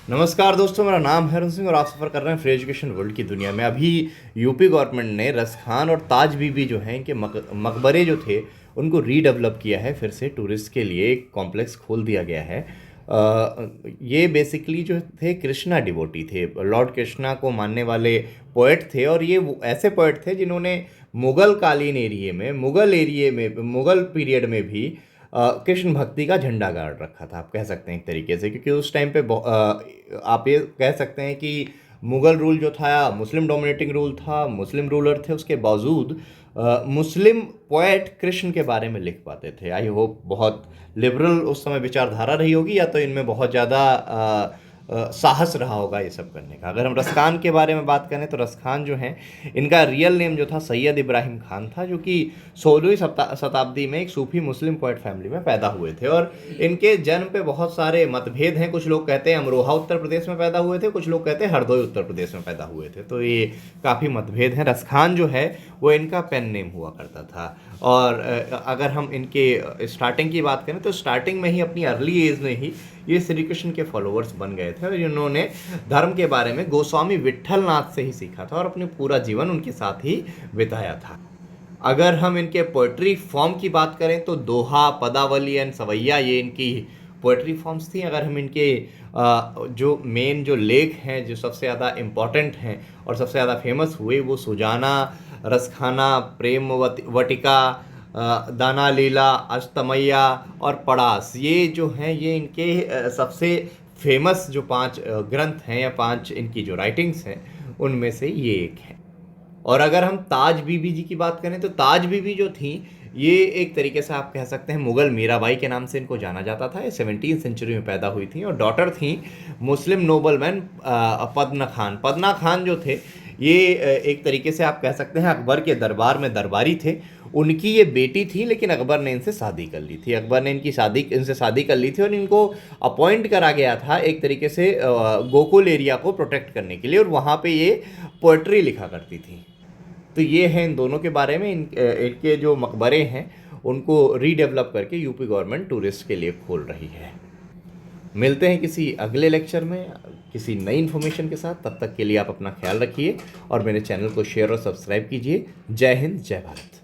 नमस्कार दोस्तों, मेरा नाम है अरुण सिंह और आप सफ़र कर रहे हैं फ्री एजुकेशन वर्ल्ड की दुनिया में। अभी यूपी गवर्नमेंट ने रसखान और ताज बीबी जो हैं इनके मकबरे जो थे उनको रीडेवलप किया है। फिर से टूरिस्ट के लिए एक कॉम्प्लेक्स खोल दिया गया है। ये बेसिकली जो थे कृष्णा डिवोटी थे, लॉर्ड कृष्णा को मानने वाले पोएट थे। और ये ऐसे पोएट थे जिन्होंने मुग़ल कालीन एरिए में, मुग़ल पीरियड में भी कृष्ण भक्ति का झंडा गाड़ रखा था, आप कह सकते हैं एक तरीके से। क्योंकि उस टाइम पे आप ये कह सकते हैं कि मुग़ल रूल जो था मुस्लिम डोमिनेटिंग रूल था, मुस्लिम रूलर थे। उसके बावजूद मुस्लिम पोएट कृष्ण के बारे में लिख पाते थे। आई होप बहुत लिबरल उस समय विचारधारा रही होगी, या तो इनमें बहुत ज़्यादा साहस रहा होगा ये सब करने का। अगर हम रसखान के बारे में बात करें तो रसखान जो हैं इनका रियल नेम जो था सैयद इब्राहिम खान था, जो कि 16वीं शताब्दी में एक सूफी मुस्लिम पोएट फैमिली में पैदा हुए थे। और इनके जन्म पे बहुत सारे मतभेद हैं। कुछ लोग कहते हैं अमरोहा उत्तर प्रदेश में पैदा हुए थे, कुछ लोग कहते हैं हरदोई उत्तर प्रदेश में पैदा हुए थे। तो ये काफ़ी मतभेद हैं। रसखान जो है वो इनका पेन नेम हुआ करता था। और अगर हम इनके स्टार्टिंग की बात करें तो स्टार्टिंग में ही, अपनी अर्ली एज में ही ये श्री कृष्ण के फॉलोअर्स बन गए थे। और इन्होंने धर्म के बारे में गोस्वामी विट्ठल नाथ से ही सीखा था और अपने पूरा जीवन उनके साथ ही बिताया था। अगर हम इनके पोइट्री फॉर्म की बात करें तो दोहा, पदावली एंड सवैया ये इनकी पोइट्री फॉर्म्स थी। अगर हम इनके जो मेन जो लेख हैं, जो सबसे ज़्यादा इम्पॉर्टेंट हैं और सबसे ज़्यादा फेमस हुए, वो सुजाना, रसखाना, प्रेम वटिका, दाना लीला, अष्टमैया और पड़ास, ये जो हैं ये इनके सबसे फेमस जो 5 ग्रंथ हैं या 5 इनकी जो राइटिंग्स हैं उनमें से ये एक है। और अगर हम ताज बीबी जी की बात करें तो ताज बीबी जो थी ये एक तरीके से आप कह सकते हैं मुग़ल मीराबाई के नाम से इनको जाना जाता था। ये 17वीं सेंचुरी में पैदा हुई थी और डॉटर थी मुस्लिम नोबलमैन पदना खान। पदना खान जो थे ये एक तरीके से आप कह सकते हैं अकबर के दरबार में दरबारी थे। उनकी ये बेटी थी, लेकिन अकबर ने इनसे शादी कर ली थी। अकबर ने इनसे शादी कर ली थी और इनको अपॉइंट करा गया था एक तरीके से गोकुल एरिया को प्रोटेक्ट करने के लिए, और वहाँ पे ये पोएट्री लिखा करती थी। तो ये है इन दोनों के बारे में। इनके जो मकबरे हैं उनको रीडेवलप करके यूपी गवर्नमेंट टूरिस्ट के लिए खोल रही है। मिलते हैं किसी अगले लेक्चर में किसी नई इन्फॉर्मेशन के साथ। तब तक के लिए आप अपना ख्याल रखिए और मेरे चैनल को शेयर और सब्सक्राइब कीजिए। जय हिंद, जय भारत।